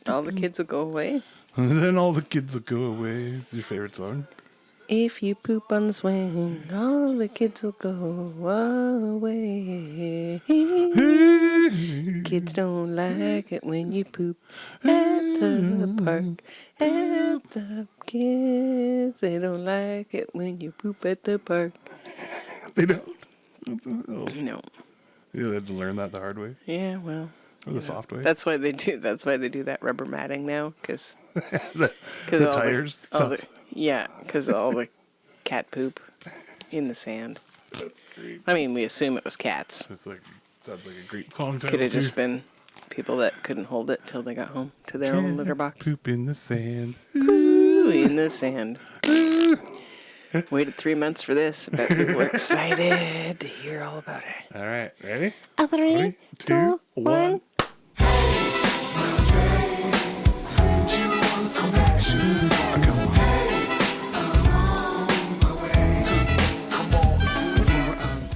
All the kids will go away. Then all the kids will go away. It's your favorite song? If you poop on the swing, all the kids will go away. Kids don't like it when you poop at the park. At the kids, they don't like it when you poop at the park. They don't. No. You had to learn that the hard way. Yeah, well. Or the soft way. That's why they do. That's why they do that rubber matting now, because the tires. because all the cat poop in the sand. That's great. I mean, we assume it was cats. Sounds like a great song title. Could have just been people that couldn't hold it till they got home to their own litter box. Poop in the sand. Ooh, in the sand. Waited 3 months for this. I bet people were excited to hear all about it. All right, ready? 3, 2, 1.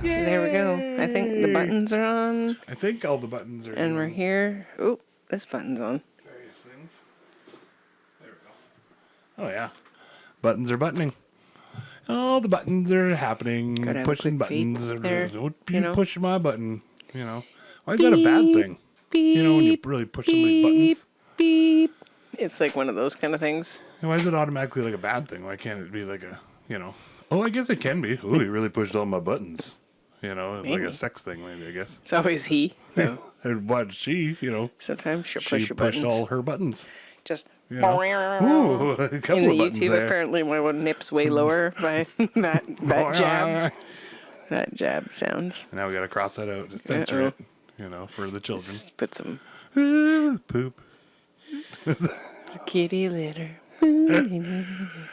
There we go. I think the buttons are on. I think all the buttons are And we're here. Oh, this button's on. Various things. There we go. Oh, yeah. Buttons are buttoning. All the buttons are happening. Gotta have a Pushing quick peek buttons. there, Don't be you know. pushing my button. You know. Why is that a bad thing? You know, when you really push somebody's buttons. Beep. It's like one of those kind of things. Why is it automatically like a bad thing? Why can't it be like a, you know? Oh, I guess it can be. Oh, he really pushed all my buttons. You know, Maybe. like a sex thing, maybe, I guess. It's always he. No. And what she, you know, Sometimes she'll she push your pushed buttons. all her buttons. Just. You know? Ooh, a couple In the of buttons YouTube, there. apparently, my one nip's way lower by that jab. That jab sounds. And now we got to cross that out. Just censor it, you know, for the children. Just put some Poop. kitty litter.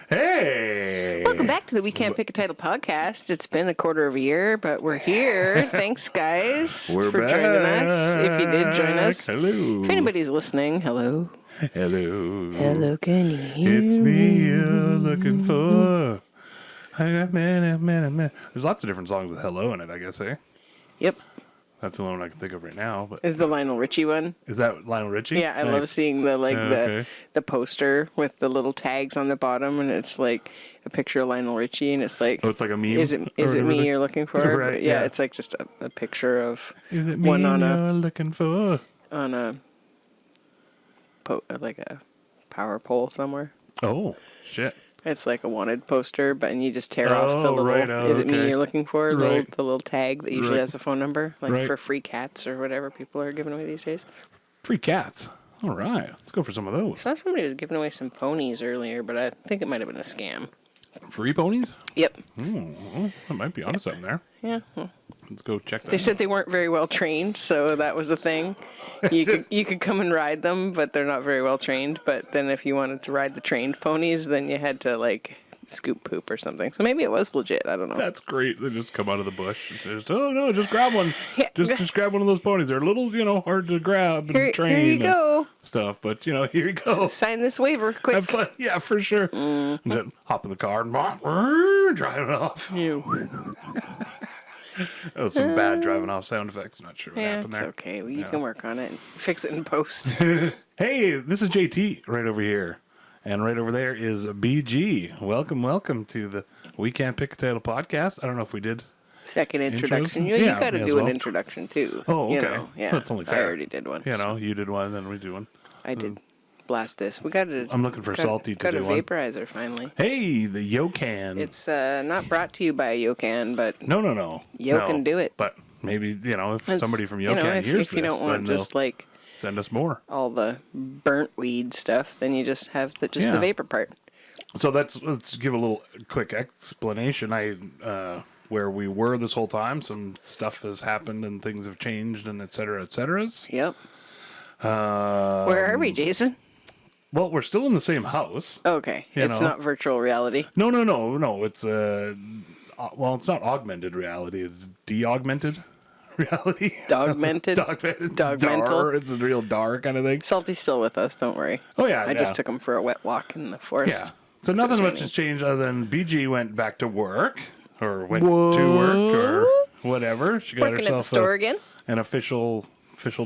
Hey! Welcome back to the We Can't Pick a Title podcast. It's been a quarter of a year, but we're here. Thanks, guys, We're for joining us. If you did join us. Hello. If anybody's listening, hello. Hello. Hello, can you hear It's me you're looking for. There's lots of different songs with hello in it, I guess, eh? Yep. That's the only one I can think of right now. But Is the Lionel Richie one? is that Lionel Richie? Yeah, I Nice. love seeing the Okay. the poster with the little tags on the bottom, and it's like a picture of Lionel Richie, and it's like, Oh, it's like a meme. is it or me whatever. you're looking for? Right, But yeah, yeah. it's like just a picture of Is it me one on you're a looking for? like a power pole somewhere. Oh, shit. It's like a wanted poster, but and you just tear off the little. right, oh, is it me okay. you're looking for? Right. The little tag that usually Right. has a phone number, like Right. for free cats or whatever people are giving away these days. Free cats. All right. Let's go for some of those. I saw somebody was giving away some ponies earlier, but I think it might have been a scam. Free ponies? Yep. Oh, I might be onto something there. Yeah. Well, Let's go check that they out. said they weren't very well trained, so that was the thing. You could come and ride them, but they're not very well trained. But then if you wanted to ride the trained ponies, then you had to like scoop poop or something. So maybe it was legit. I don't know. That's great. They just come out of the bush. Just, oh, no, just grab one. Yeah. Just grab one of those ponies. They're a little, you know, hard to grab and train. Here you and go. Stuff. But, you know, here you go. Sign this waiver quick. Have fun. Yeah, for sure. And then hop in the car and drive it off. That was some bad driving off sound effects. Not sure what Yeah, happened it's there. okay. Well, you can work on it. Fix it in post. Hey, this is JT right over here. And right over there is BG. Welcome to the We Can't Pick a Title podcast. I don't know if we did. Second introduction. Intros? You Yeah, got to may as do an well. introduction too. Oh, you okay. know, yeah. That's only fair. I already did one. You know, you did one, then we do one. I did. Blast this. We got to. I'm looking for Salty to got do a one. vaporizer finally. Hey, the Yocan. It's not brought to you by Yocan, but No. Yo No. can do it. But maybe, you know, if it's, somebody from you Yocan know, hears if you this, don't then want they'll just like send us more. all the burnt weed stuff, then you just have the Yeah. vapor part. So let's give a little quick explanation. Where we were this whole time, some stuff has happened and things have changed and et cetera, et ceteras. Yep. Where are we, Jason? Well, we're still in the same house. Okay, You it's know. not virtual reality. No. It's well, it's not augmented reality. It's de-augmented reality. Dogmented. Dogmental. Dogmental. It's a real dar kind of thing. Salty's still with us. Don't worry. Oh yeah, I just took him for a wet walk in the forest. Yeah. So nothing much has changed other than BG went back to work or went to work or whatever. She got Working at the herself store again. an official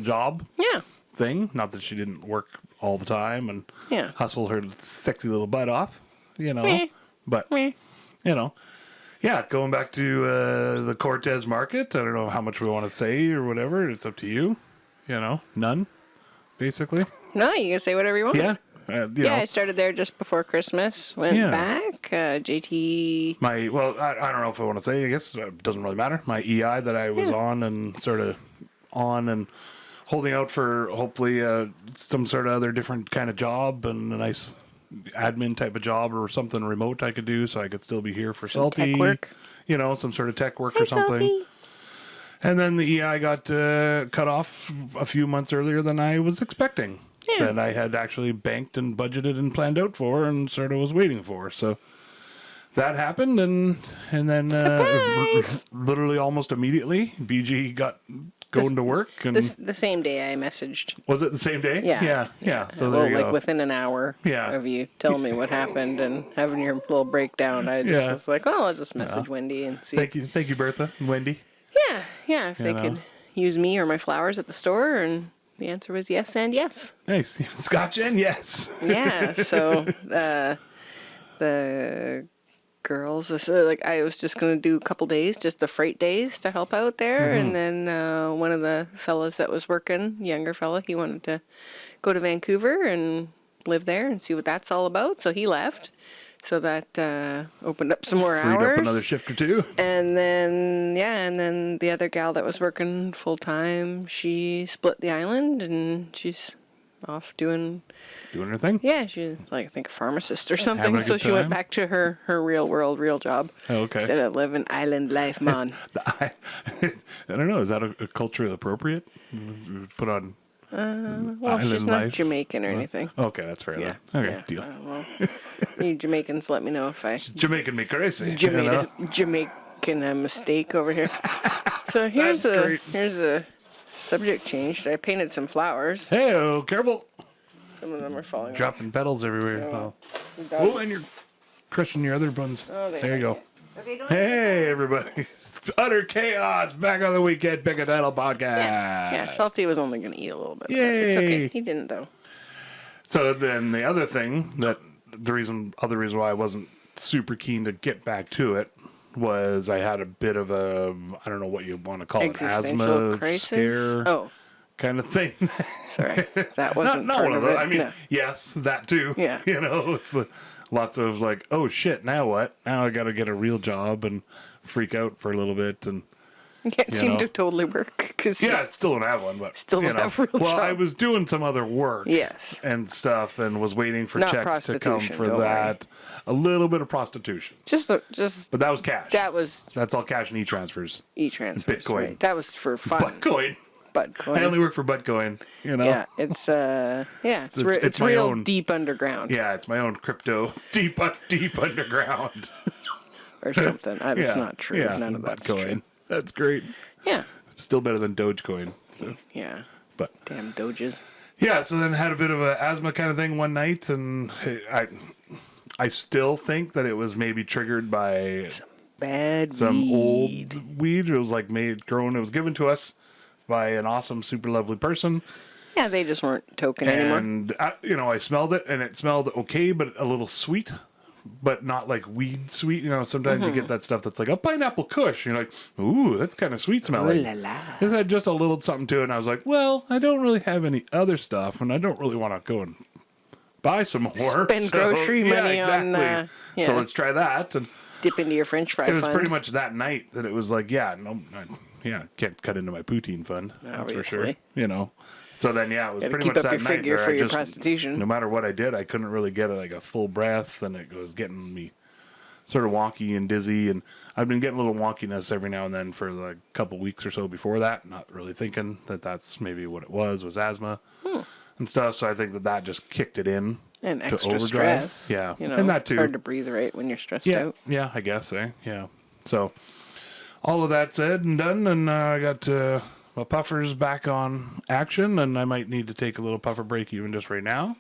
job Yeah. thing. Not that she didn't work all the time and Yeah. hustle her sexy little butt off, you know. Meh. But, Meh. you know, yeah, going back to the Cortez market, I don't know how much we want to say or whatever. It's up to you. You know, none, basically. No, you can say whatever you want. Yeah. You know. I started there just before Christmas. Went back. JT. I don't know if I want to say, I guess it doesn't really matter. My EI that I was on and sort of on and holding out for hopefully some sort of other different kind of job and a nice admin type of job or something remote I could do so I could still be here for Some Salty. tech work. You know, some sort of tech work Hey, or something. Salty. And then the EI got cut off a few months earlier than I was expecting. Yeah. That I had actually banked and budgeted and planned out for and sort of was waiting for. So that happened, and then literally almost immediately, BG got going to work. And The same day I messaged. was it the same day? Yeah. Yeah. So Well, there you like go. within an hour of you telling me what happened and having your little breakdown, I just was like, well, I'll just message Wendy and see. Thank you, Bertha and Wendy. Yeah, if they could use me or my flowers at the store, and the answer was yes and yes. Nice. Scotch and yes. Yeah, so the girls, like I was just going to do a couple days, just the freight days to help out there, and then one of the fellas that was working, younger fella, he wanted to go to Vancouver and live there and see what that's all about, so he left. So that opened up some more Freed hours. up another shift or two. And then the other gal that was working full time, she split the island and she's off doing her thing. Yeah, she's like I think a pharmacist or something. Having a So good she went time. back to her real job. Oh, okay. Instead of living island life, man. I don't know. Is that a culturally appropriate? Put on. Well, she's island not life? Jamaican or anything. Okay, that's fair. Yeah. Then. Okay, Yeah. deal. Well, you Jamaicans, let me know if I Jamaican me crazy. you know? Jamaican a mistake over here. So here's That's great. a subject change. I painted some flowers. Hey, oh, careful. Some of them are falling off. Dropping petals everywhere. Oh. Oh, and you're crushing your other buns. Oh, there you go. Okay, go Hey, everybody. Utter chaos. Back on the Weekend Pick a Title podcast. Yeah, Salty was only going to eat a little bit. Yay. It's okay. He didn't, though. So then the other thing that other reason why I wasn't super keen to get back to it was I had a bit of a, I don't know what you want to call it, Existential asthma crisis? scare Oh, kind of thing. sorry. That wasn't not part one of of it. those. I mean, No. yes, that too. Yeah. You know, it's lots of like, oh shit, now what? Now I got to get a real job and freak out for a little bit and. It seemed know. to totally work. Cause Yeah, I still don't have one, but Still you don't know. have a real well, job. I was doing some other work, Yes. and stuff, and was waiting for Not checks to come prostitution, for don't that. A little bit of prostitution, Just but that was cash. that was That's all cash and e-transfers. e-transfers. Bitcoin. Right? That was for fun. Buttcoin. Butcoin. I only work for Buttcoin. You know. Yeah, it's It's my real own- deep underground Yeah, it's my own crypto, deep underground. or something. It's Yeah, not true. Yeah, None of that's Buttcoin. true. That's great. Yeah. Still better than Dogecoin. So, Yeah. but Damn Doges. yeah, so then had a bit of an asthma kind of thing one night, and I still think that it was maybe triggered by Bad some weed. old weed. It was like grown. It was given to us by an awesome, super lovely person, Yeah, they just weren't token anymore. and I smelled it, and it smelled okay, but a little sweet. But not like weed sweet. You know, sometimes you get that stuff that's like a pineapple kush. You're like, ooh, that's kind of sweet smelling. Ooh la la. This had just a little something to it, and I was like, well, I don't really have any other stuff, and I don't really want to go and buy some more. Spend grocery money on, So yeah. let's try that. And Dip into your French fry it was fund. pretty much that night that it was like, can't cut into my poutine fund. That's for sure. Obviously. You know. So then, it was Gotta pretty keep much up that your night figure where for I your just, prostitution. no matter what I did, I couldn't really get like a full breath, and it was getting me sort of wonky and dizzy, and I've been getting a little wonkiness every now and then for like a couple weeks or so before that, not really thinking that that's maybe what it was asthma and stuff. So I think that just kicked it in And to extra overdrive. stress. Yeah, You know, and that it's too. hard to breathe right when you're stressed Yeah, out. yeah, I guess, yeah. So all of that said and done, and I got my puffers back on action, and I might need to take a little puffer break even just right now.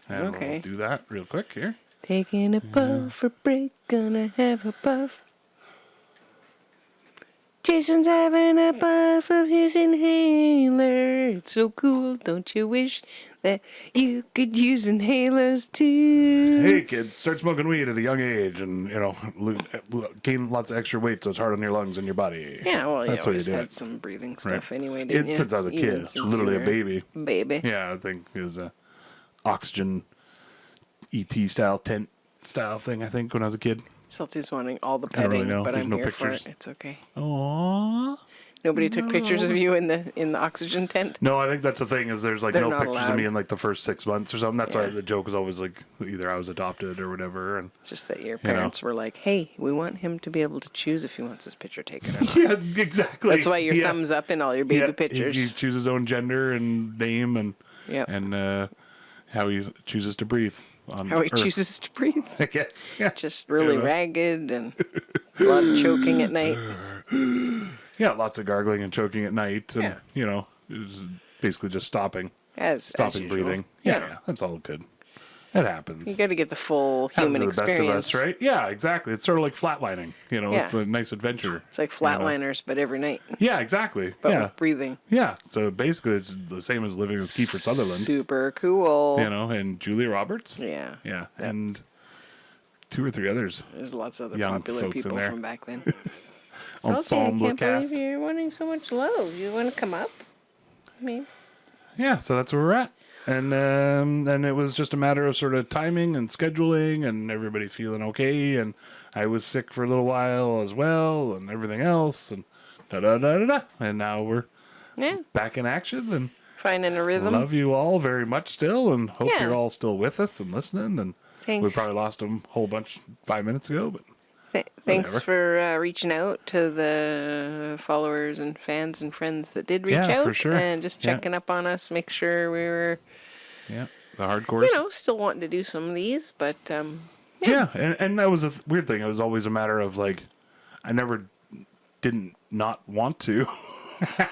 And Okay. we'll do that real quick here. Taking a puff for break, gonna have a puff. Jason's having a puff of his inhaler. It's so cool. Don't you wish that you could use inhalers too? Hey kids, start smoking weed at a young age, and gain lots of extra weight, so it's hard on your lungs and your body. Yeah, well, you That's what always you do. had some breathing stuff Right. anyway, didn't you? Since I was a Even kid, since you literally a were baby. Baby. Yeah, I think it was a oxygen ET style tent style thing. I think when I was a kid. Salty's wanting all the I don't really petting, know. but There's I'm no here pictures. for it. It's okay. Aww. Nobody took pictures of you in the oxygen tent. No, I think that's the thing is there's like They're no not pictures of allowed. me in like the first 6 months or something. That's why Yeah. the joke was always like either I was adopted or whatever. And Just that your You know. parents were like, "Hey, we want him to be able to choose if he wants his picture taken or not." yeah, exactly. That's why your thumbs up in all your baby Yeah, pictures. He chooses his own gender and name and Yep. how he chooses to breathe on How he Earth, chooses to breathe. I guess. Yeah. Just really You know. ragged and a lot of choking at night. Yeah, lots of gargling and choking at night, and Yeah. it was basically just stopping As stopping usual. breathing. Yeah, that's all good. It happens. You got to get the full Happens human to the experience. best of us, right? Yeah, exactly. It's sort of like flatlining. Yeah. It's a nice adventure. It's like flatliners, but every night, Yeah, exactly. but yeah, with breathing. yeah. So basically, it's the same as living with Kiefer Sutherland. Super cool. And Julia Roberts. Yeah. Yeah, and 2 or 3 others. There's lots of other Young popular folks in people there. from back then. Ensemble I can't cast. believe you're wanting so much love. You want to come up? I mean, Yeah, so that's where we're at. And it was just a matter of sort of timing and scheduling and everybody feeling okay. And I was sick for a little while as well and everything else. And da-da-da-da-da. And now we're yeah, back in action and finding a rhythm. love you all very much still and hope Yeah. you're all still with us and listening. And we Thanks. probably lost a whole bunch 5 minutes ago, but Thanks whatever. for reaching out to the followers and fans and friends that did reach Yeah, out for sure. and just Yeah. checking up on us, make sure we were, yeah, the hardcore. still wanting to do some of these, but Yeah, and that was a weird thing. It was always a matter of like, I never didn't not want to.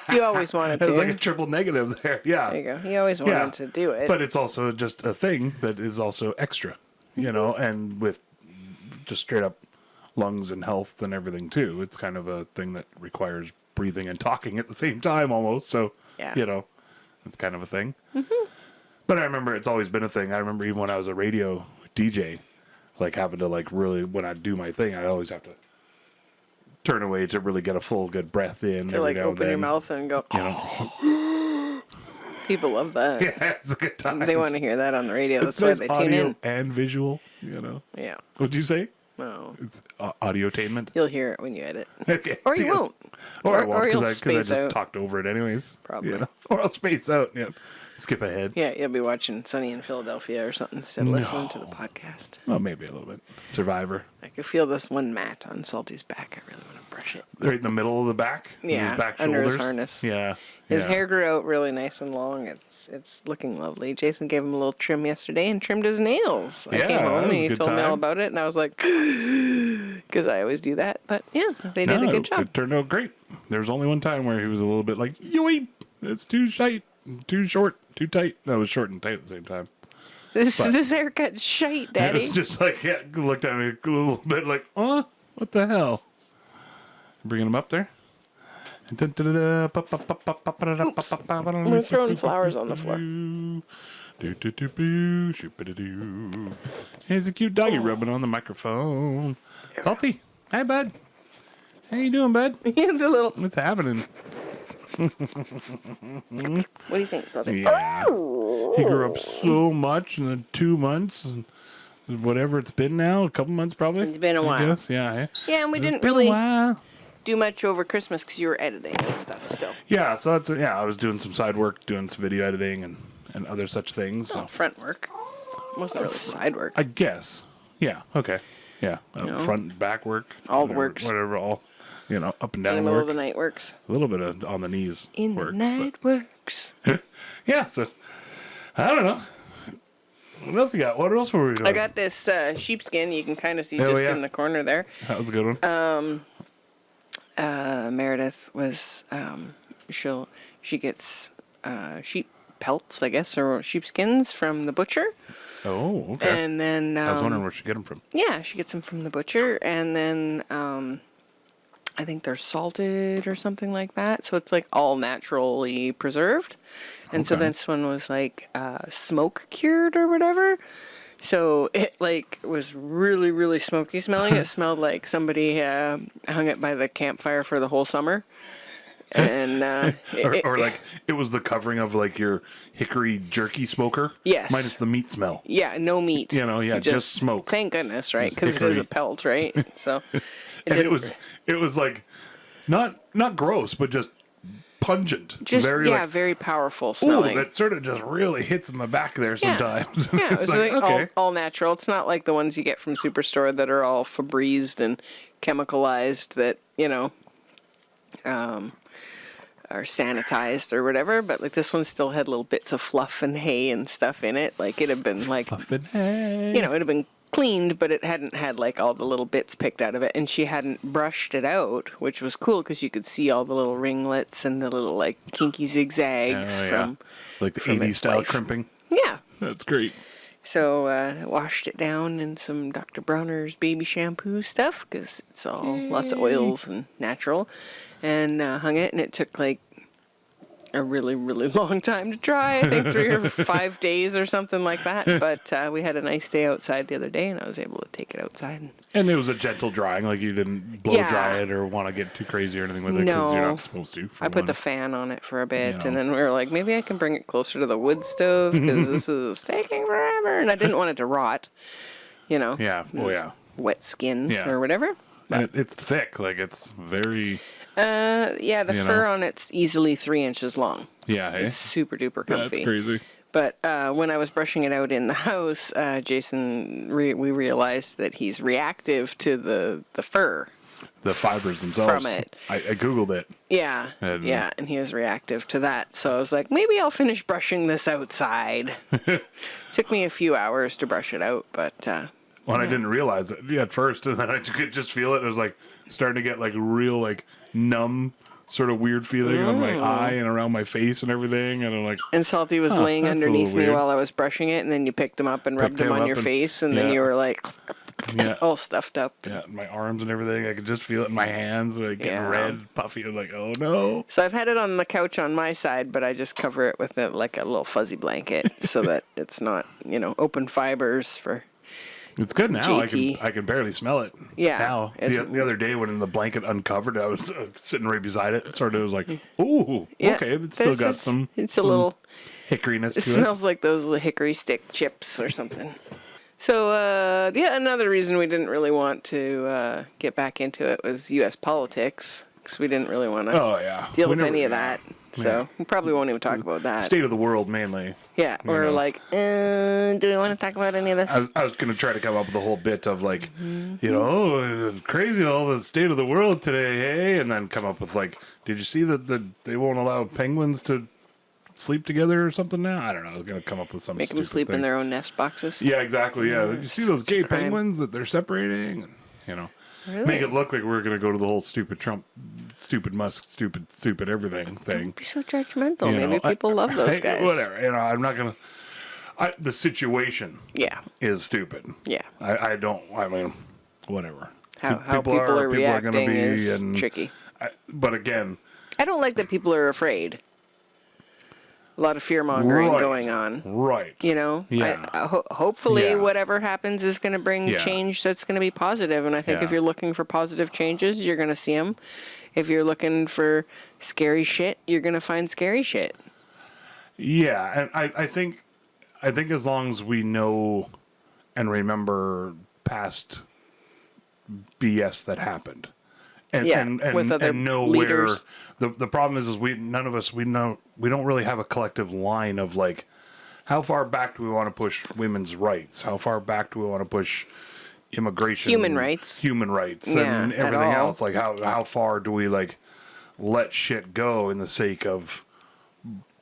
you always wanted It to. was like a triple negative there. Yeah. There you go. You always wanted to do it. But it's also just a thing that is also extra, and with just straight up lungs and health and everything too. It's kind of a thing that requires breathing and talking at the same time almost. So, Yeah. it's kind of a thing. But I remember it's always been a thing. I remember even when I was a radio DJ, like having to like really, when I do my thing, I always have to turn away to really get a full good breath in to every like now and open your then. mouth and go, people love that. Yeah, it's a good time. They want to hear that on the radio. It's That's why nice they tune audio in. and visual, Yeah. What'd you say? No. It's audiotainment. You'll hear it when you edit. Okay. Or you deal. won't. Or I Or won't you'll because I space just out. talked over it anyways. Probably. Or I'll space out. Yeah. Skip ahead. Yeah, you'll be watching Sunny in Philadelphia or something instead of listening to the podcast. Well, maybe a little bit. Survivor. I can feel this one mat on Salty's back. I really want to brush it. Right in the middle of the back. Yeah, His back under his shoulders. harness. Yeah. His yeah. hair grew out really nice and long. It's looking lovely. Jason gave him a little trim yesterday and trimmed his nails. I Yeah, came that home was and a he good told me all time. about it, and I was like, because I always do that. But yeah, they did a good job. It turned out great. There was only one time where he was a little bit like, yoink, it's too shite, too short, too tight. No, it was short and tight at the same time. This haircut's shite, It Daddy. was just like, looked at me a little bit like, what the hell? Bringing him up there. I'm throwing flowers on the floor. Here's a cute doggy rubbing on the microphone. Salty. Hi, bud. How you doing, bud? the little. What's happening? What do you think, Salty? Yeah. He grew up so much in the 2 months and whatever it's been now, a couple months probably. It's been a while. I guess. Yeah. Yeah, and we It's didn't been a really while. do much over Christmas because you were editing and stuff still. Yeah, so that's I was doing some side work, doing some video editing and other such things. Oh, So front work. Wasn't really side work. I guess. Yeah. Okay. Yeah. No. Front and back work. All the whatever- works. Whatever. All up and In the down middle work. of the night works. A little bit of on the knees In work. the night works. but- yeah. So I don't know. What else you got? What else were we doing? I got this sheepskin. You can kind of see Oh, just yeah. in the corner there. That was a good one. Meredith was she gets sheep pelts, I guess, or sheepskins from the butcher, Oh, okay. and then I was wondering where she get them from. yeah, she gets them from the butcher, and then I think they're salted or something like that. So it's like all naturally preserved. And so Okay. this one was like smoke cured or whatever. So it like was really, really smoky smelling. It smelled like somebody hung it by the campfire for the whole summer. And or like it was the covering of like your hickory jerky smoker. Yes. Minus the meat smell. yeah, no meat. You know, yeah, just smoke. Thank goodness, right? Just Because it is a hickory. pelt, right? So And it was like not gross, but just pungent. just very like, very powerful ooh, smelling. that sort of just really hits in the back there sometimes. Yeah, it was It's like all natural. It's not like the ones you get from Superstore that are all Febrezed and chemicalized that, are sanitized or whatever. But like this one still had little bits of fluff and hay and stuff in it. Like it had been like, Muffin hay. it had been cleaned, but it hadn't had like all the little bits picked out of it. And she hadn't brushed it out, which was cool because you could see all the little ringlets and the little like kinky zigzags from like the from 80s its style life. crimping. Yeah. That's great. So washed it down in some Dr. Bronner's baby shampoo stuff because it's all lots of oils and natural, and hung it. And it took like a really, really long time to dry. I think 3 or 5 days or something like that. But we had a nice day outside the other day, and I was able to take it outside. And it was a gentle drying, like you didn't blow dry it or want to get too crazy or anything with it because you're No. not supposed to. I put the fan on it for a bit, You and know. then we were like, maybe I can bring it closer to the wood stove because this is taking forever, and I didn't want it to rot. Yeah. Oh, this yeah. wet skin Yeah. or whatever. And it's thick. Like, it's very... Yeah, the fur on it's easily 3 inches long. Yeah, hey? It's super duper comfy. That's crazy. But when I was brushing it out in the house, Jason, we realized that he's reactive to the fur. The fibers themselves. From it. I Googled it. Yeah, and he was reactive to that. So I was like, maybe I'll finish brushing this outside. Took me a few hours to brush it out, but... Well, I didn't realize it at first, and then I could just feel it. It was like starting to get like real like numb, sort of weird feeling on my eye and around my face and everything. And I'm like, And Salty was laying that's a underneath little me weird. while I was brushing it, and then you picked them up and rubbed them him on up your and- face, and then yeah. you were like yeah, all stuffed up. yeah, my arms and everything. I could just feel it in my hands, like getting Yeah. red, puffy. I'm like, oh no. So I've had it on the couch on my side, but I just cover it with like a little fuzzy blanket so that it's not, open fibers for... It's good now. JT. I can barely smell it. Yeah, Now it's- the other day when the blanket uncovered, I was sitting right beside it. Sort of was like, ooh, Yeah, okay, it's still got it's some. It's some a little... hickoryness It to smells like those little hickory stick chips or something. So, another reason we didn't really want to get back into it was U.S. politics, because we didn't really want it. to Oh yeah. deal with Whenever- any of yeah. that. So we probably won't even talk about that. State of the world mainly. Yeah, or know. like, do we want to talk about any of this? I was going to try to come up with a whole bit of like, oh, it's crazy all the state of the world today, hey? And then come up with like, did you see that they won't allow penguins to sleep together or something now? I don't know. I was going to come up with some Make them stupid sleep thing. in their own nest boxes? Yeah, exactly. Yeah. Did you see those gay a crime. penguins that they're separating? Really? Make it look like we're going to go to the whole stupid Trump, stupid Musk, stupid everything thing. Don't be so judgmental. You Maybe know, people love those guys. Whatever. I'm not going to. The situation Yeah, is stupid. yeah. I mean, whatever. How people are reacting gonna be, is and tricky. but again, I don't like that people are afraid. A lot of fear mongering Right. going on. right. Yeah. Hopefully, Yeah. whatever happens is going to bring Yeah. change that's going to be positive. And I think if Yeah. you're looking for positive changes, you're going to see them. If you're looking for scary shit, you're going to find scary shit. Yeah, and I think as long as we know and remember past BS that happened. And, Yeah, and with other know leaders. where the problem is none of us we don't really have a collective line of like how far back do we want to push women's rights? How far back do we want to push immigration? Human rights. Yeah, and at everything all. else. Like how far do we like let shit go in the sake of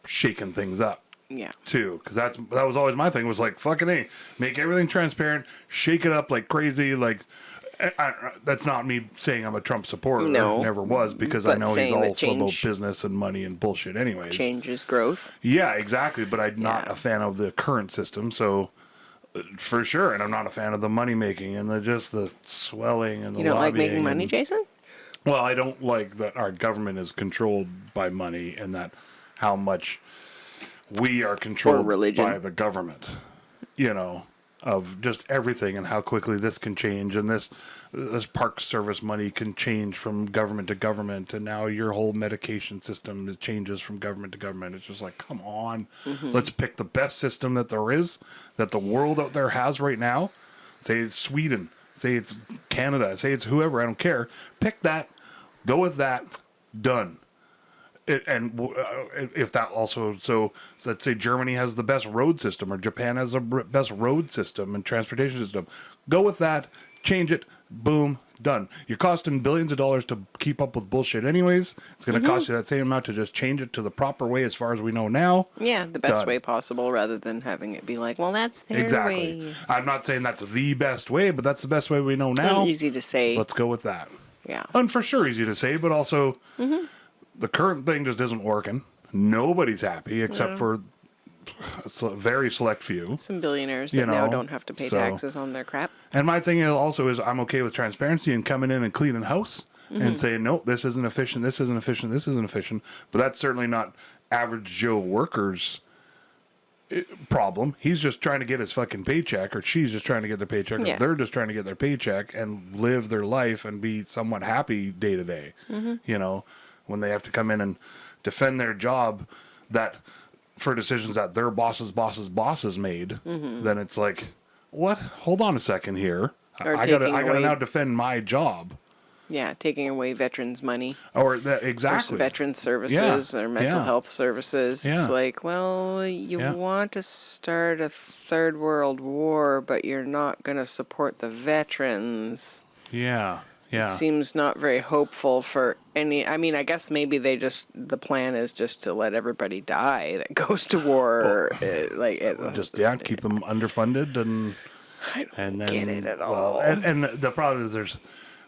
shaking things up? Yeah. Too, because that was always my thing, was like fucking A, make everything transparent, shake it up like crazy. Like that's not me saying I'm a Trump supporter. No. Never was, because I But know he's saying all that about change- business and money and bullshit anyways. Changes growth. Yeah, exactly, but I'm not Yeah. a fan of the current system, so for sure. And I'm not a fan of the money making and the swelling and the You don't like lobbying making money, and- Jason? Well, I don't like that our government is controlled by money and that how much we are controlled religion. by the government, you know, of just everything and how quickly this can change and this park service money can change from government to government, and now your whole medication system changes from government to government. It's just like, come on, let's pick the best system that there is, that the world out there has right now. Say it's Sweden, say it's Canada, say it's whoever, I don't care. Pick that, go with that, done. If that also, so let's say Germany has the best road system or Japan has the best road system and transportation system. Go with that, change it, boom, done. You're costing billions of dollars to keep up with bullshit anyways. It's going to cost you that same amount to just change it to the proper way as far as we know now. Yeah, the best Done. way possible rather than having it be like, well, that's their Exactly. way. I'm not saying that's the best way, but that's the best way we know now. Easy to say. Let's go with that. Yeah. And for sure easy to say, but also the current thing just isn't working. Nobody's happy except for a very select few. Some billionaires that now don't have to pay taxes on their crap. And my thing also is I'm okay with transparency and coming in and cleaning house and saying, no, this isn't efficient, this isn't efficient, this isn't efficient. But that's certainly not average Joe workers' problem. He's just trying to get his fucking paycheck, or she's just trying to get their paycheck, or they're just trying to get their paycheck and live their life and be somewhat happy day to day. You know, when they have to come in and defend their job that for decisions that their bosses made, then it's like, what? Hold on a second here. I gotta now defend my job. Yeah, taking away veterans' money. Or that exactly. Or veterans services or mental health services. Yeah. It's like, well, you want to start a third world war, but you're not going to support the veterans. Yeah. Yeah. Seems not very hopeful for any. I mean, I guess maybe the plan is just to let everybody die that goes to war. Keep them underfunded and. I don't and then, get it at all. And the problem is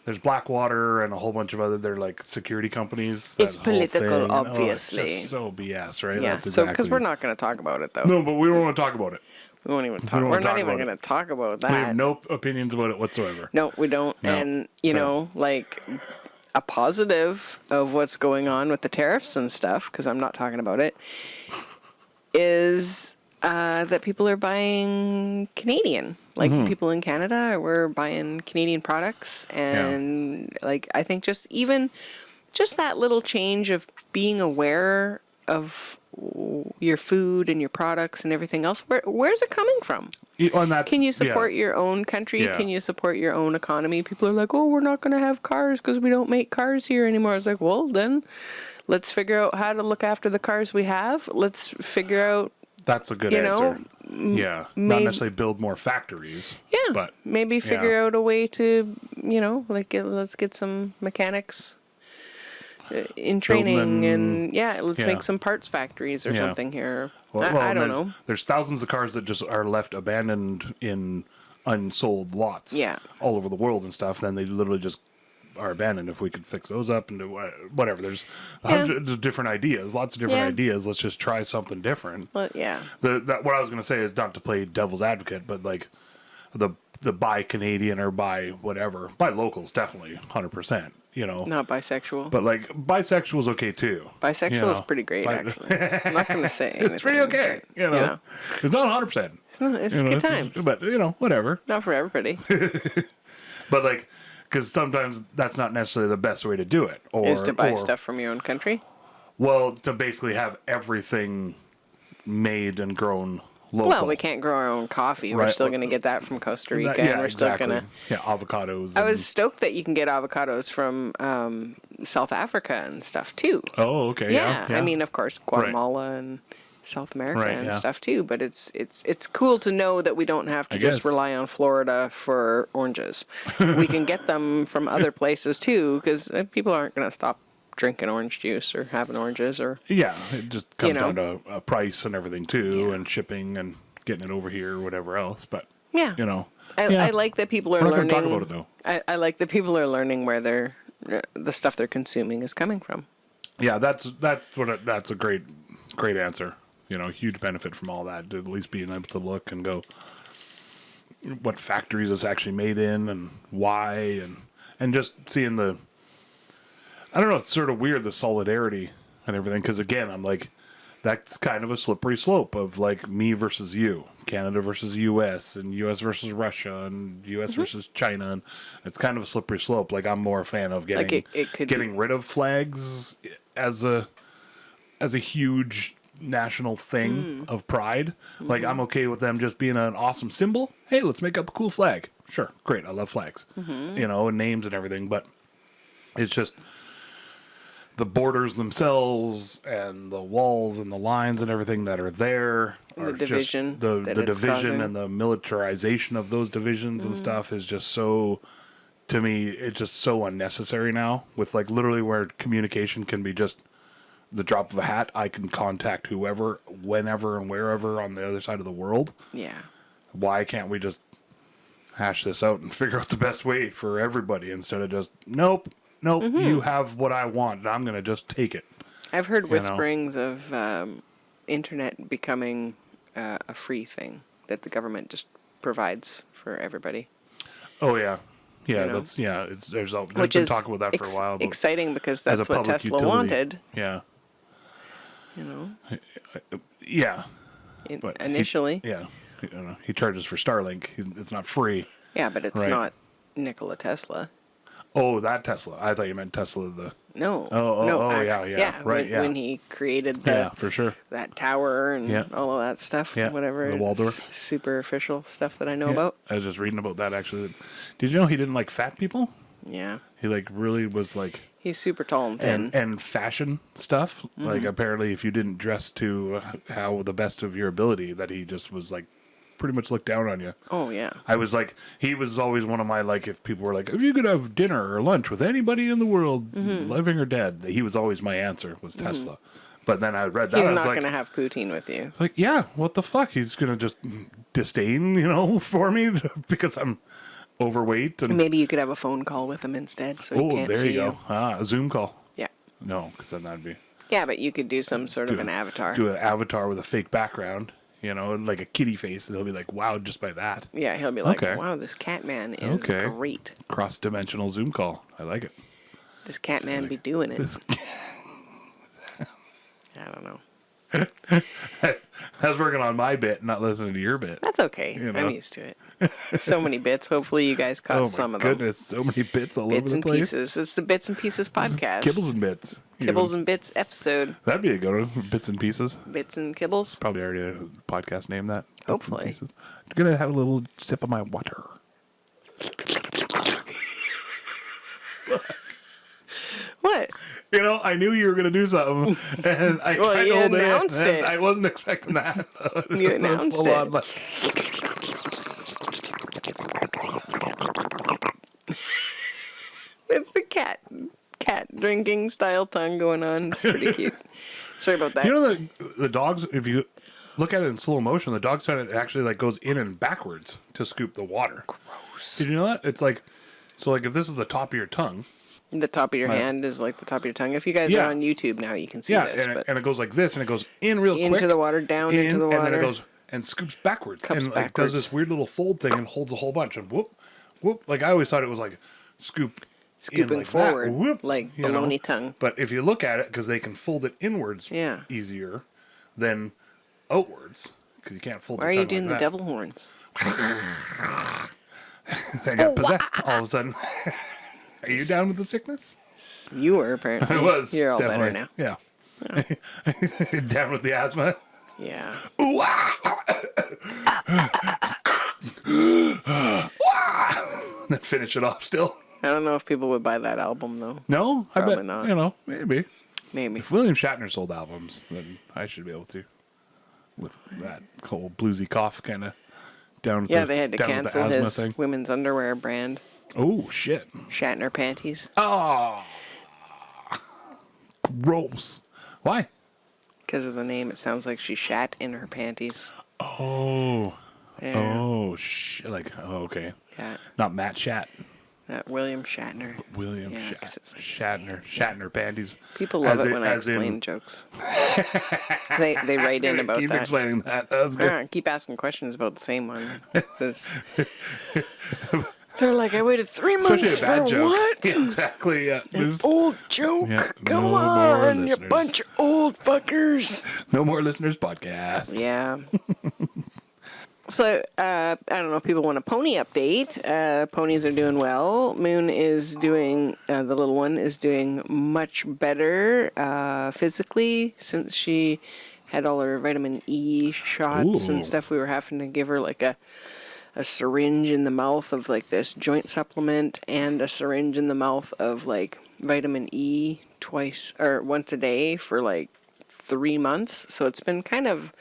there's Blackwater and a whole bunch of other, they're like security companies. It's political, obviously. It's just so BS, right? Yeah, so because we're not going to talk about it, though. No, but we don't want to talk about it. We won't even talk. We're not even going to talk about that. We have no opinions about it whatsoever. No, we don't. No. And, you know, like a positive of what's going on with the tariffs and stuff, because I'm not talking about it, is that people are buying Canadian. Like people in Canada were buying Canadian products. And like, I think just that little change of being aware of your food and your products and everything else, where's it coming from? Can you support your own country? Yeah. Can you support your own economy? People are like, oh, we're not going to have cars because we don't make cars here anymore. I was like, well, then let's figure out how to look after the cars we have. Let's figure out. That's a good answer. Not necessarily build more factories. Yeah, but maybe figure out a way to, let's get some mechanics in training and let's make some parts factories or something here. Well, I don't know. There's thousands of cars that just are left abandoned in unsold lots all over the world and stuff. Then they literally just are abandoned. If we could fix those up and do whatever, there's hundreds of different ideas, lots of different ideas. Let's just try something different. Well, what I was going to say is not to play devil's advocate, but like the buy Canadian or buy whatever, buy locals definitely 100%. You know, not bisexual, but like bisexual is okay too. Bisexual is pretty great, actually. I'm not going to say anything. It's pretty okay. But, it's not 100%. It's a good time, but whatever. Not for everybody. But like. Because sometimes that's not necessarily the best way to do it. Is to buy stuff from your own country? Well, to basically have everything made and grown local. Well, we can't grow our own coffee. We're still going to get that from Costa Rica. And we're still going to... Yeah, avocados. I was stoked that you can get avocados from South Africa and stuff, too. Oh, okay. Yeah. I mean, of course, Guatemala and South America and stuff, too. But it's cool to know that we don't have to just rely on Florida for oranges. We can get them from other places, too, because people aren't going to stop drinking orange juice or having oranges. It just comes down to a price and everything, too, and shipping and getting it over here or whatever else. But, I like that people are learning. We're not going to talk about it, though. I like that people are learning where the stuff they're consuming is coming from. Yeah, that's a great answer. Huge benefit from all that, to at least being able to look and go, what factories it's actually made in and why, and just seeing I don't know. It's sort of weird, the solidarity and everything. Because again, I'm like, that's kind of a slippery slope of like me versus you, Canada versus U.S. and U.S. versus Russia and U.S. versus China. And it's kind of a slippery slope. Like I'm more a fan of getting it could getting rid of flags as a huge national thing of pride. Like I'm okay with them just being an awesome symbol. Hey, let's make up a cool flag. Sure, great. I love flags, you know, and names and everything. But it's just the borders themselves and the walls and the lines and everything that are there. The division, the that it's division causing. and the militarization of those divisions and stuff is just so. To me, it's just so unnecessary now. With like literally where communication can be just the drop of a hat. I can contact whoever, whenever, and wherever on the other side of the world. Yeah. Why can't we just hash this out and figure out the best way for everybody instead of just nope, you have what I want and I'm gonna just take it. I've heard know? whisperings of internet becoming a free thing that the government just provides for everybody. Oh yeah, yeah. You know? That's yeah. There's Which been is talk about that for a while. But exciting because as that's a what public Tesla utility, wanted. Yeah, You know, yeah. But initially. He charges for Starlink. It's not free. Yeah, but it's Right. not Nikola Tesla. Oh, that Tesla. I thought you meant Tesla. No. Oh, yeah. Right, When he created Yeah, for sure. that tower and Yeah. all of that stuff, Yeah, whatever. the Waldorf. Superficial stuff that I know Yeah. about. I was just reading about that actually. Did you know he didn't like fat people? Yeah. He like really was like He's super tall and thin. and fashion stuff. Like apparently, if you didn't dress to how the best of your ability, that he just was like pretty much looked down on you. Oh, yeah. I was like, he was always one of my like, if people were like, if you could have dinner or lunch with anybody in the world, living or dead, he was always my answer was Tesla. But then I read that He's I was not like, going to have poutine with you. it's like, yeah, what the fuck? He's gonna just disdain, for me because I'm overweight and Maybe you could have a phone call with him instead so he oh, can't there see you go. A Zoom call. Yeah. No, because then that'd be Yeah, but you could do some sort of an avatar. do an avatar with a fake background, like a kitty face, and he'll be like, wow, just by that. Yeah, he'll be like, Okay. wow, this cat man is Okay. great. Cross-dimensional Zoom call. I like it. This cat man be doing it. This- I don't know. I was working on my bit, not listening to your bit. That's okay. You know. I'm used to it. So many bits. Hopefully you guys caught Oh my some of goodness, so many bits all them. over Bits the and place. pieces. It's the Bits and Pieces podcast. Kibbles and bits. Kibbles and Bits episode. That'd be a good one. Bits and pieces. Bits and Kibbles. Probably already a podcast name that. Bits and Hopefully. Pieces. I'm gonna have a little sip of my water. What? I knew you were gonna do something, and I Well, tried you to hold announced it. it. And I wasn't expecting that. You announced Full it. on, like, With the cat drinking style tongue going on. It's pretty cute. Sorry about that. you know the dogs. If you look at it in slow motion, the dog's trying to actually like goes in and backwards to scoop the water. Gross. Did you know that? It's like so. Like if this is the top of your tongue. The top of your Right. hand is like the top of your tongue. If you guys Yeah. are on YouTube now, you can see Yeah, this. and, But and it goes like this, and it goes in real quick. into the water, down into the water. And then it goes and scoops backwards. Cups and like backwards. does this weird little fold thing and holds a whole bunch. And whoop, whoop. Like I always thought it was like scoop Scooping in like forward, that, whoop, like you know. baloney tongue. But if you look at it, because they can fold it inwards Yeah. easier than outwards, because you can't fold Why the are you tongue doing the like that. devil horns? I got possessed all of a sudden. Are you down with the sickness? You were apparently. I was. You're all better definitely. now. Yeah. Down with the asthma. Yeah. Ooh, ah. Then finish it off still. I don't know if people would buy that album though. No, I Probably bet not. maybe. Maybe. If William Shatner sold albums, then I should be able to. With that whole bluesy cough kind of down with Yeah, the, they had to down with the cancel asthma his thing. women's underwear brand, Oh shit! Shatner panties, Oh, gross. Why? because of the name. It sounds like she shat in her panties. Oh, Yeah. oh shit! Like okay, Yeah. not Matt Shat. William Shatner. William Yeah, Shat- 'cause it's like- Shatner panties. People love As it in- when I as in- explain jokes. they write in about Keep that. explaining that. That was good. Keep asking questions about the same one. This They're like, I waited 3 Especially months a bad for joke. what? Yeah, exactly. Yeah. An old joke. Yeah, Come no more on, you listeners. bunch of old fuckers. No more listeners podcast. Yeah. So, I don't know if people want a pony update. Ponies are doing well. Moon is doing, the little one is doing much better physically since she had all her vitamin E shots Ooh. and stuff. We were having to give her like a syringe in the mouth of like this joint supplement and a syringe in the mouth of like vitamin E once a day for like 3 months. So it's been kind of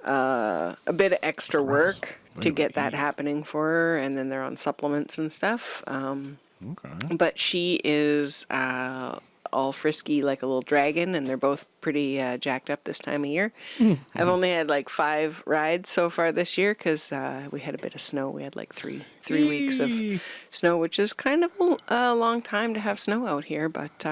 a bit of extra work to get that happening for her, and then they're on supplements and stuff. Okay. But she is all frisky like a little dragon, and they're both pretty jacked up this time of year. I've only had like 5 rides so far this year because we had a bit of snow. We had like three weeks of snow, which is kind of a long time to have snow out here. But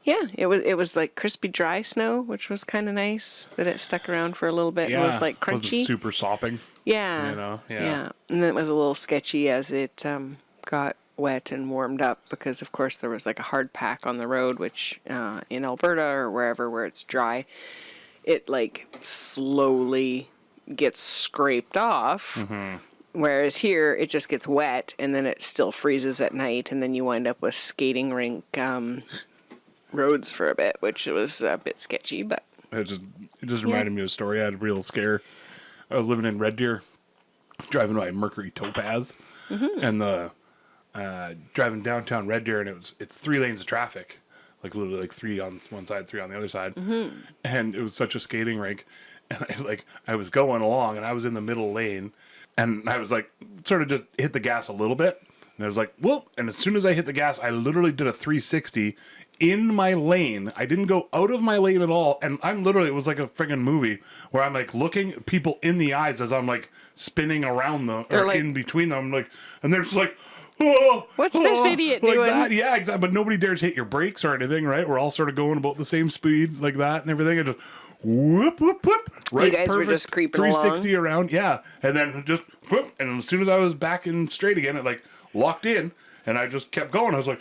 yeah, it was like crispy dry snow, which was kind of nice that it stuck around for a little bit. Yeah. And was like It wasn't crunchy. super sopping. Yeah. You know? Yeah. Yeah. And then it was a little sketchy as it got wet and warmed up because, of course, there was like a hard pack on the road, which in Alberta or wherever where it's dry, it like slowly gets scraped off. Mm-hmm. Whereas here, it just gets wet and then it still freezes at night, and then you wind up with skating rink roads for a bit, which was a bit sketchy, but It just reminded me of a story. I had a real scare. I was living in Red Deer, driving by Mercury Topaz, and the driving downtown Red Deer, and it's 3 lanes of traffic, like literally like 3 on one side, 3 on the other side, and it was such a skating rink, and I was going along, and I was in the middle lane, and I was like sort of just hit the gas a little bit, and I was like, whoop, and as soon as I hit the gas, I literally did a 360 in my lane. I didn't go out of my lane at all, and I'm literally, it was like a friggin' movie where I'm like looking people in the eyes as I'm like spinning around them or like, in between them, like, and they're just like, oh, what's this idiot like doing? that. Yeah, exactly. But nobody dares hit your brakes or anything, right? We're all sort of going about the same speed like that and everything, and just whoop whoop whoop, right? You guys were just creeping 360 along. around, yeah, and then just whoop, and as soon as I was back in straight again, it like locked in, and I just kept going. I was like,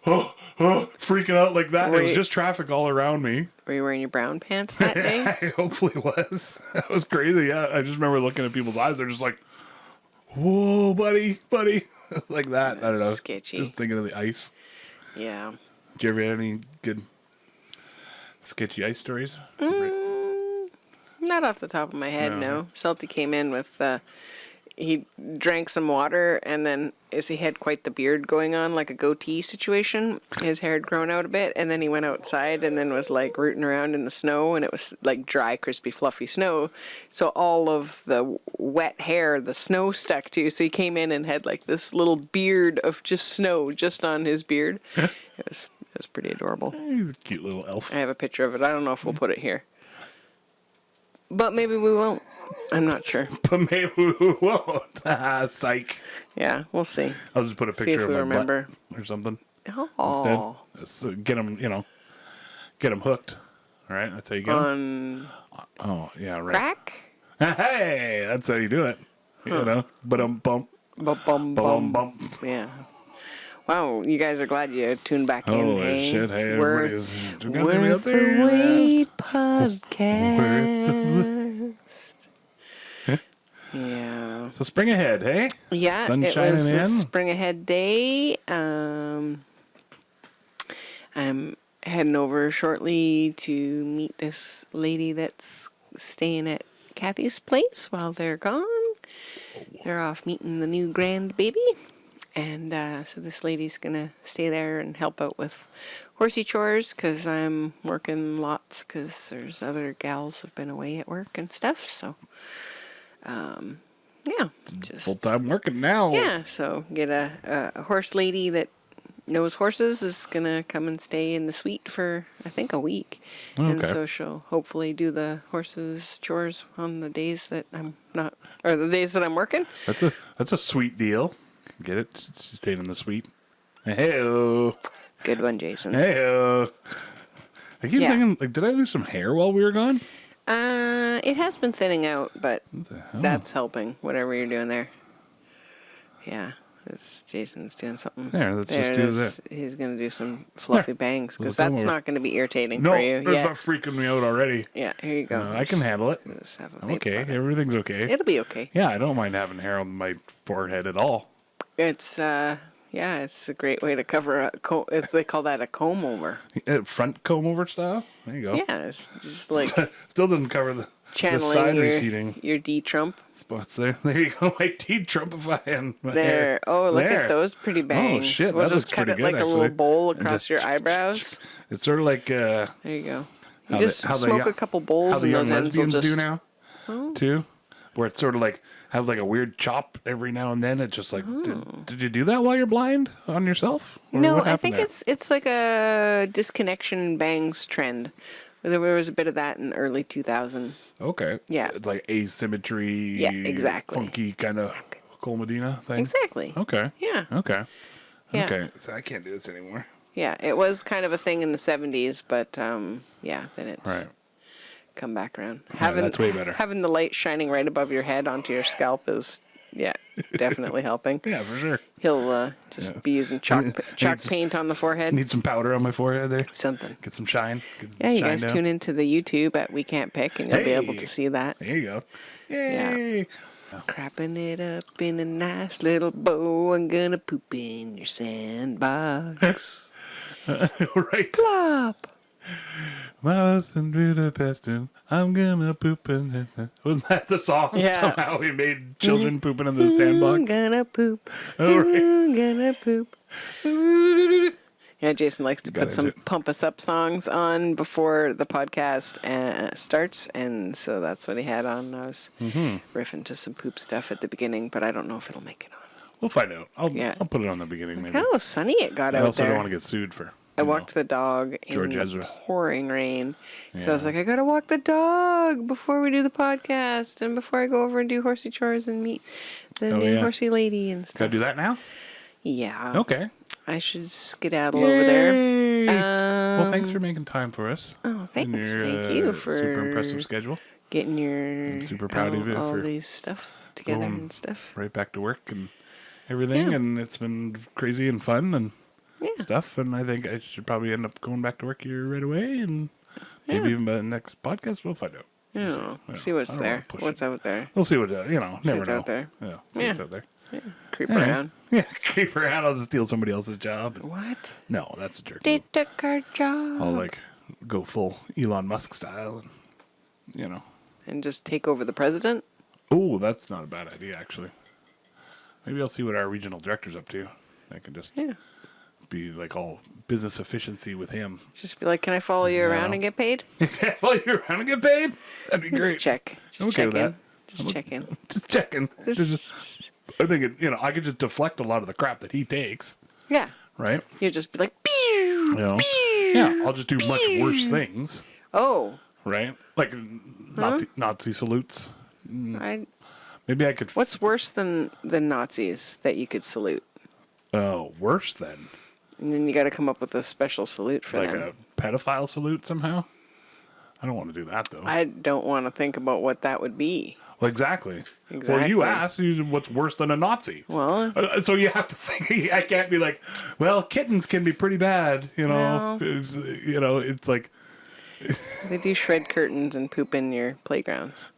oh, freaking out like that. It was just traffic all around me. Were you wearing your brown pants that day? I hopefully was. That was crazy. Yeah, I just remember looking at people's eyes. They're just like, whoa, buddy, like that. I don't know. Sketchy. Just thinking of the ice. Yeah. Do you ever have any good sketchy ice stories? Not off the top of my head, No. no. Salty came in with, he drank some water, and then as he had quite the beard going on, like a goatee situation, his hair had grown out a bit, and then he went outside and then was like rooting around in the snow, and it was like dry, crispy, fluffy snow. So all of the wet hair, the snow stuck to. So he came in and had like this little beard of just snow just on his beard. It was pretty adorable. He's a cute little elf. I have a picture of it. I don't know if we'll put it here. But maybe we won't. I'm not sure. But maybe we won't. Psych. Yeah, we'll see. I'll just put a See picture if of we my remember. butt or something Oh. instead. So get them, get them hooked. All right, that's how you get 'em. On Oh, yeah, right. crack? Hey, that's how you do it. You know, bump, Bum, bum, bum, bum. bump. Yeah. Wow, you guys are glad you tuned back in. Oh Hey? shit! Hey, We're everybody's gonna be out Worth the there. Wait podcast. Yeah. So spring ahead, hey? Yeah, Sun it shining was a in. spring ahead day. I'm heading over shortly to meet this lady that's staying at Kathy's place while they're gone. They're off meeting the new grandbaby. And so this lady's going to stay there and help out with horsey chores because I'm working lots because there's other gals have been away at work and stuff. So, yeah. Just Full time working now. yeah, so get a horse lady that knows horses is going to come and stay in the suite for, I think, a week. And Okay. so she'll hopefully do the horses' chores on the days that I'm not, or the days that I'm working. That's a sweet deal. Get it? She's staying in the suite. Hey-o. Good one, Jason. Hey-o. I keep Yeah. thinking, like, did I lose some hair while we were gone? It has been thinning out, but What the hell? that's helping, whatever you're doing there. Yeah. Jason's doing something. There, let's There just it do is. that. He's going to do some fluffy bangs because Little that's comb over. not going to be irritating No, for you it's yet. not freaking me out already. Yeah, here you go. I can handle it. Just have a I'm vape okay. on it. Everything's okay. It'll be okay. Yeah, I don't mind having hair on my forehead at all. It's it's a great way to cover a they call that a comb over. Front comb over style. There you go. Yeah, it's just like Still doesn't cover the channeling side receding your D Trump. spots there. There you go. My teeth trumpifying. My There. hair. Oh, look There. at those pretty bangs. Oh shit, We'll that just looks cut pretty it good, like a actually. little bowl And across just your eyebrows. It's sort of like There you go. You how just the- how the smoke young- a couple bowls how the and young those ends will lesbians just. do now, too. Where it's sort of like have like a weird chop every now and then. It's just like, did you do that while you're blind on yourself? Or No, what I happened think there? it's like a disconnection bangs trend. There was a bit of that in early 2000. Okay. Yeah. It's like asymmetry. Yeah, exactly. Funky kind of Cole Medina thing. Exactly. Okay. Yeah. Okay. Yeah. Okay. So I can't do this anymore. Yeah, it was kind of a thing in the 70s, but then it's Right. come back around. that's way better. Having the light shining right above your head onto your scalp is, definitely helping. Yeah, for sure. He'll just be using chalk Needs- paint on the forehead. Need some powder on my forehead there. Something. Get some shine. Yeah, you shine guys down. tune into the YouTube at We Can't Pick, and you'll be able Hey. to see that. There you go. Yay. Crapping it up in a nice little bow. I'm gonna poop in your sandbox. Right. Plop. Mouse in Budapest, and I'm gonna poop in it. Wasn't that the song? Yeah. Somehow we made children pooping in the I'm sandbox. gonna poop. Oh, right. I'm gonna poop. Yeah, Jason likes to Got put some it. pump us up songs on before the podcast starts, and so that's what he had on. I was riffing to some poop stuff at the beginning, but I don't know if it'll make it on. We'll find out. I'll put it on the beginning maybe. Look how sunny it got I out also there. don't want to get sued for. I walked the dog in George the Ezra. pouring rain. So I was Yeah. like, I gotta walk the dog before we do the podcast and before I go over and do horsey chores and meet the new horsey lady and Gotta stuff. do that now? Yeah. Okay. I should skedaddle over there. Yay. Well, thanks for making time for us. Oh, thanks. In your, Thank you for super impressive schedule. getting your I'm super proud of you all for these stuff together going and stuff. Right back to work and everything, Yeah. and it's been crazy and fun and Yeah. stuff. And I think I should probably end up going back to work here right away, and maybe even by the next podcast we'll find out. Yeah. Yeah. See what's I don't wanna there. push What's it. out there. We'll see what never what's know. out there. Yeah, see Yeah. what's out there. Creep Yeah. around. Yeah, creep around. I'll just steal somebody else's job. What? No, that's a jerk. They move. took our job. I'll like go full Elon Musk style, and And just take over the president? Oh, that's not a bad idea actually. Maybe I'll see what our regional director's up to. I can just Yeah. be like all business efficiency with him. Just be like, can I follow you around No. and get paid? Follow you around and get paid? That'd be great. Just check. Just Okay check with in. that. Just check in. Just checking. Just- I think I could just deflect a lot of the crap that he takes, yeah. right? You just be like, pew, You know? pew, Yeah, I'll just do much worse things, Oh, right? Like Nazi salutes. Maybe I could. What's worse than the Nazis that you could salute? Oh, worse than And then you got to come up with a special salute for like them. a pedophile salute somehow. I don't want to do that though. I don't want to think about what that would be. Well, exactly. Well, Exactly. you asked what's worse than a Nazi. Well, So you have to think. I can't be like, well, kittens can be pretty bad. No. It's like they do shred curtains and poop in your playgrounds.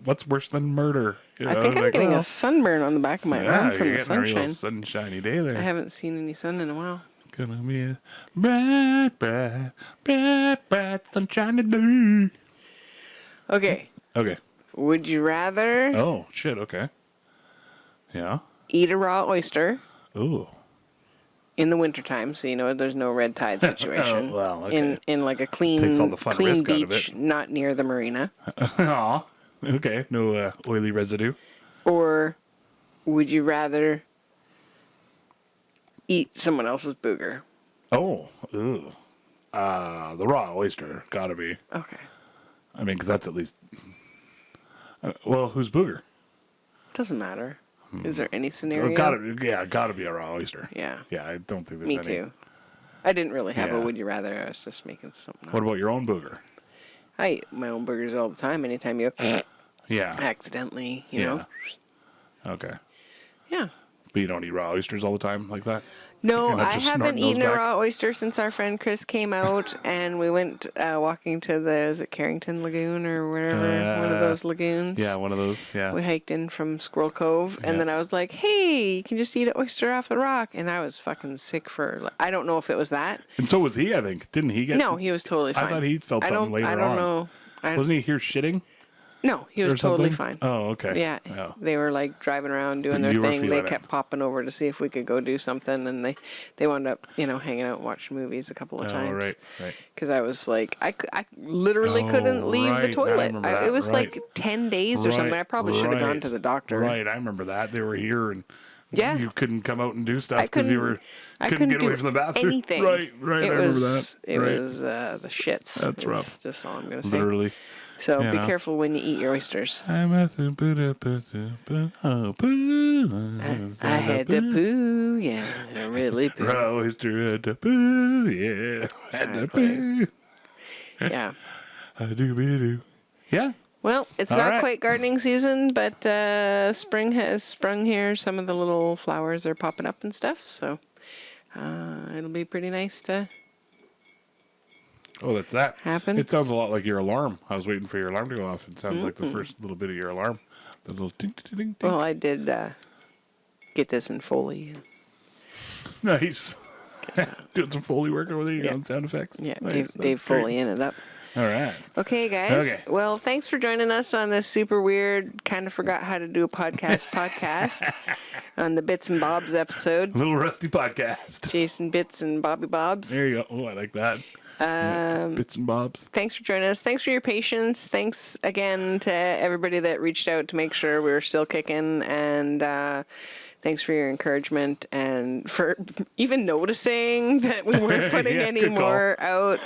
what's worse than murder? I think I'm getting a sunburn on the back of my arm from you're the getting a real sunshine. sunshiny day there. I haven't seen any sun in a while. Gonna be a bright, bright, bright, bright sunshiny day. Okay. Okay. Would you rather Oh shit. Okay. Yeah. eat a raw oyster Ooh. in the wintertime, so you know there's no red tide situation? Oh, well, okay. In like a clean, Takes all the fun clean risk out of beach, it. not near the marina. Aw. Okay. No oily residue. Or would you rather eat someone else's booger? Oh. Ooh. The raw oyster. Gotta be. Okay. I mean, because that's at least. Well, who's booger? Doesn't matter. Is there any scenario? Gotta be a raw oyster. Yeah. Yeah, I don't think there's Me any. too. I didn't really have a Yeah. would you rather. I was just making something up. What about your own booger? I eat my own burgers all the time. Anytime you Yeah. accidentally, you Yeah. know. Okay. Yeah. But you don't eat raw oysters all the time like that? No, You're not I just haven't snorting those eaten a back? raw oyster since our friend Chris came out, and we went walking to is it Carrington Lagoon or whatever, one of those lagoons. Yeah, one of those. Yeah. We hiked in from Squirrel Cove, and then I was like, hey, you can just eat an oyster off the rock. And I was fucking sick for, I don't know if it was that. And so was he, I think. Didn't he get... No, he was totally fine. I thought he felt something later on. I don't know. Wasn't he here shitting? No, he was totally fine. Oh, okay. Yeah, they were like driving around doing But their you were thing. They feeling kept it. popping over to see if we could go do something, and they wound up, hanging out and watching movies a couple of times. Oh, right. Because I was like, I literally couldn't leave the right. I toilet. remember that. It was Right. like 10 days or something. I probably should have gone to the doctor. Right, I remember that. They were here, and Yeah. you couldn't come out and do stuff I because couldn't. I couldn't couldn't get away do from the bathroom. anything. Right. I remember that. It Right. was the shits. That's rough. Just all I'm gonna say. Literally. So You be know. careful when you eat your oysters. I had to poo, yeah, I really poo. raw oyster had to poo, yeah. Had to poo. Yeah. Do. Yeah. Well, it's All not right. quite gardening season, but spring has sprung here. Some of the little flowers are popping up and stuff, so it'll be pretty nice to Oh, that's that. happen. It sounds a lot like your alarm. I was waiting for your alarm to go off. It sounds like the first little bit of your alarm. The little ding, ding, ding, ding. Well, I did get this in Foley. Nice. Doing some Foley work over there. You Yeah. got sound effects. Yeah, Nice. Dave That's Foley great. in it up. All right. Okay, guys. Okay. Well, thanks for joining us on this super weird, kind of forgot how to do a podcast on the Bits and Bobs episode. Little rusty podcast. Jason Bits and Bobby Bobs. There you go. Oh, I like that. Bits and bobs. Thanks for joining us. Thanks for your patience. Thanks again to everybody that reached out to make sure we were still kicking. And thanks for your encouragement and for even noticing that we weren't putting Yeah, any good call. more out.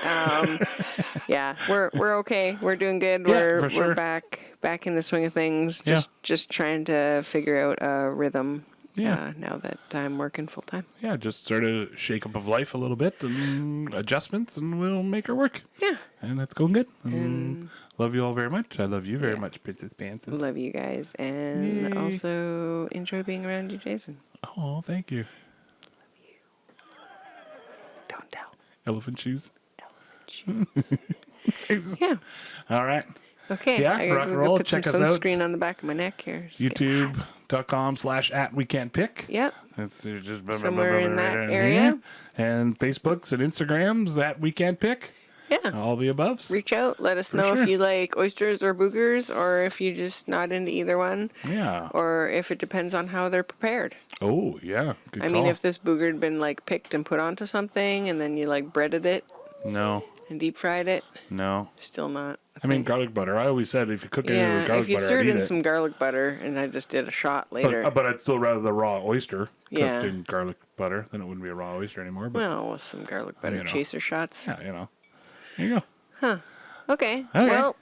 Yeah, we're okay. We're doing good. Yeah, for We're sure. back in the swing of things. Just trying to figure out a rhythm. Yeah. Now that I'm working full time. Yeah, just sort of shake up of life a little bit and adjustments, and we'll make her work. Yeah. And that's going good. Love you all very much. I love you very much, Princess Pantses. Love you guys, and Yay. also enjoy being around you, Jason. Oh, thank you. Don't tell. Elephant shoes. Yeah. All right. Okay. Yeah, I rock gotta and go roll. put Check some us out. sunscreen on the back of my neck here. Just get hot. YouTube.com/@WeCan'tPick. Yep. It's just Somewhere in that right area. here. And Facebooks and Instagrams @WeCan'tPick. Yeah. All the aboves. Reach out. Let us know sure. if you like oysters or boogers, or if you're just not into either one, Yeah. or if it depends on how they're prepared. Oh, yeah. Good I call. mean, if this booger had been like picked and put onto something, and then you like breaded it No. and deep fried it, No. still not. I mean, garlic butter. I always said if you cook it Yeah, with garlic if you butter, threw I'd it eat in it. some garlic butter, and I just did a shot later. But I'd still rather the raw oyster Yeah. cooked in garlic butter. Then it wouldn't be a raw oyster anymore. But, Well, with some garlic butter You know. chaser shots. yeah, There you go. Okay. Okay. Well,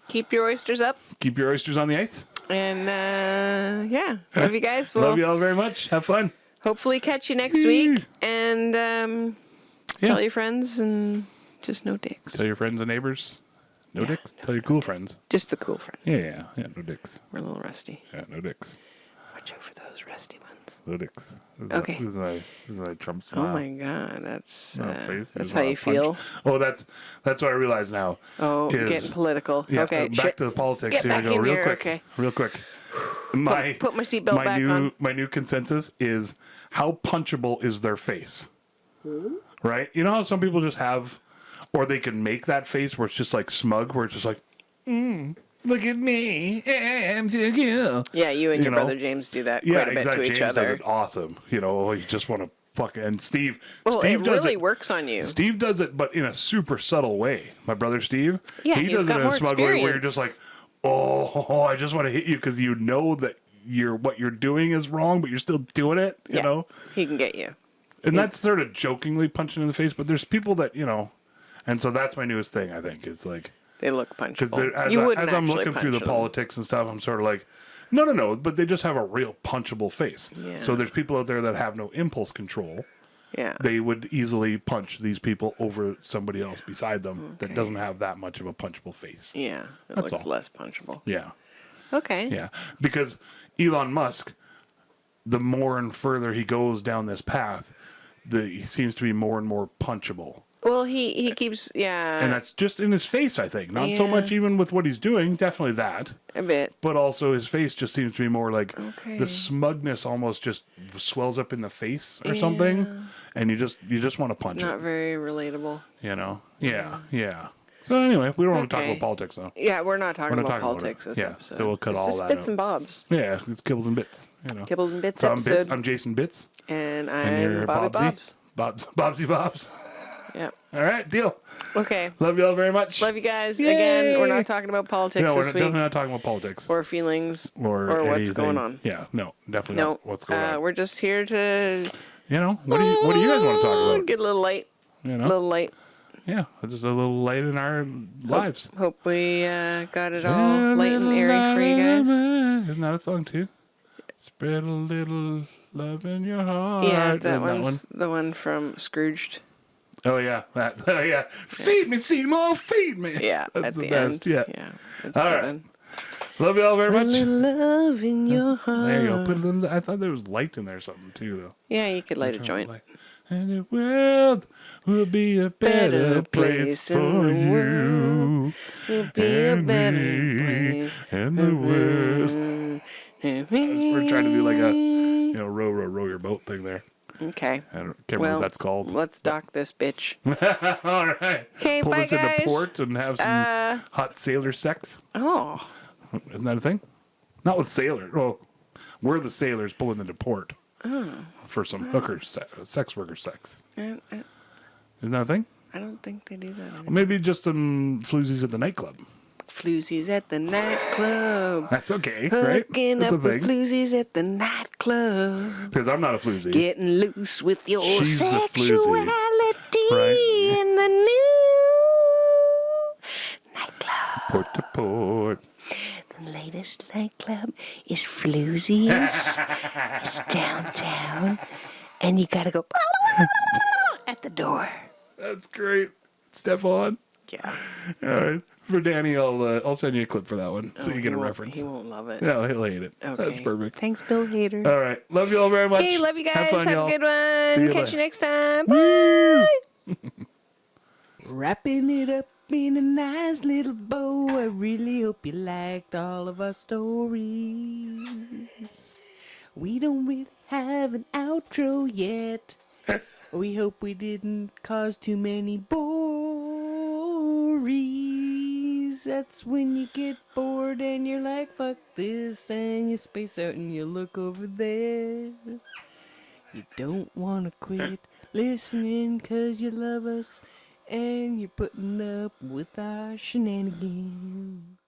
keep your oysters up. Keep your oysters on the ice. And yeah, love you guys. We'll Love you all very much. Have fun. hopefully catch you next week. And tell your friends and just no dicks. Tell your friends and neighbors. No dicks. Tell your cool friends. Just the cool friends. Yeah. No dicks. We're a little rusty. Yeah, no dicks. Watch out for those rusty ones. No dicks. Okay. This is my Trump smile. Oh my God, that's Face. that's There's how a you punch. feel. Oh, that's what I realize now. Oh, is- getting political. Yeah, Okay, back shit. to the politics. Get Here we back go, in real here, quick. okay. Real quick. Put my seatbelt back on. My new consensus is how punchable is their face, right? You know how some people just have, or they can make that face where it's just like smug, where it's just like, look at me, I'm so cool. Yeah, you and You your know? brother James do that Yeah, quite a bit exactly. to each James other. does it awesome. You know, you just want to fucking. And Steve. Well, Steve it does really it. works on you. Steve does it, but in a super subtle way. My brother Steve. Yeah, he he's does it got in a more smug way where you're just experience. like, oh, I just want to hit you because you know that what you're doing is wrong, but you're still doing it. You know, he can get you. and that's sort of jokingly punching in the face. But there's people that and so that's my newest thing. I think it's like They look because punchable. You wouldn't as I'm actually looking through the punch them. politics and stuff, I'm sort of like, no, but they just have a real punchable face. Yeah. So there's people out there that have no impulse control. Yeah. They would easily punch these people over somebody else beside them that doesn't have that much of a punchable face. Yeah. It That's looks all. less punchable. Yeah. Okay. Yeah. Because Elon Musk the more and further he goes down this path, he seems to be more and more punchable. Well, he keeps, And that's just in his face, I think. Not so much even with what he's doing. Definitely that. A bit. But also his face just seems to be more like Okay. the smugness almost just swells up in the face or something. And you just want to punch Not very relatable. You know? Yeah. So anyway, we don't want to talk about politics, though. Yeah, we're not talking about politics it. this Yeah, episode. so we'll cut all just that bits out. and bobs. Yeah, it's kibbles and bits. You know. Kibbles and bits So episode. I'm Jason Bits. And I'm And you're Bobby Bobsy. Bobs. Bobsy Bobs. Yeah. All right, deal. Okay. Love you all very much. Love you guys. Yay! Again, we're not talking about politics No, we're this week. definitely not talking about politics. Or feelings. Or what's anything. going on. Yeah, no, definitely not what's going on. We're just here to... You know, what do you guys want to talk about? Get a little light. You know? A little light. Yeah, just a little light in our lives. Hope we got it all light and airy for you guys. Isn't that a song too? Spread a little love in your heart. Yeah, that one's the one from Scrooged. Oh yeah, that. Yeah. Feed me, Seymour, feed me. Yeah, that's at the the best. end. Yeah. Yeah, that's All good right. one. Love you all very Put a much. little love in your heart. There you go. Put a little. I thought there was light in there or something too, though. Yeah, you could light a joint. And the world will be a better place for you. Will be a And better me. place. And the world. We're trying to do like a, row your boat thing there. Okay. I can't remember what that's called. Let's dock this bitch. All right. Okay, Pull bye, this guys. into port and have some hot sailor sex. Oh. Isn't that a thing? Not with sailors. Oh, we're the sailors pulling into port for some hookers, sex worker sex. I Isn't that a thing? don't think they do that anymore. Or maybe just some floozies at the nightclub. Floozies at the nightclub. That's okay, right? Hooking That's up a thing. with floozies at the nightclub. Because I'm not a floozy. Getting loose with your She's the floozy. sexuality Right. in the new nightclub. Port to port. The latest nightclub is Floozies. It's downtown. And you gotta go at the door. That's great. Step on. Yeah. All right. For Danny, I'll send you a clip for that one so you get a reference. He won't love it. No, he'll hate it. Okay. That's perfect. Thanks, Bill Hader. All right. Love you all very much. Hey, love you guys. Have fun, y'all. a good one. See you Catch later. you next time. Woo! Bye. Wrapping it up in a nice little bow. I really hope you liked all of our stories. We don't really have an outro yet. We hope we didn't cause too many bories. That's when you get bored and you're like, fuck this, and you space out and you look over there. You don't want to quit listening 'cause you love us and you're putting up with our shenanigans.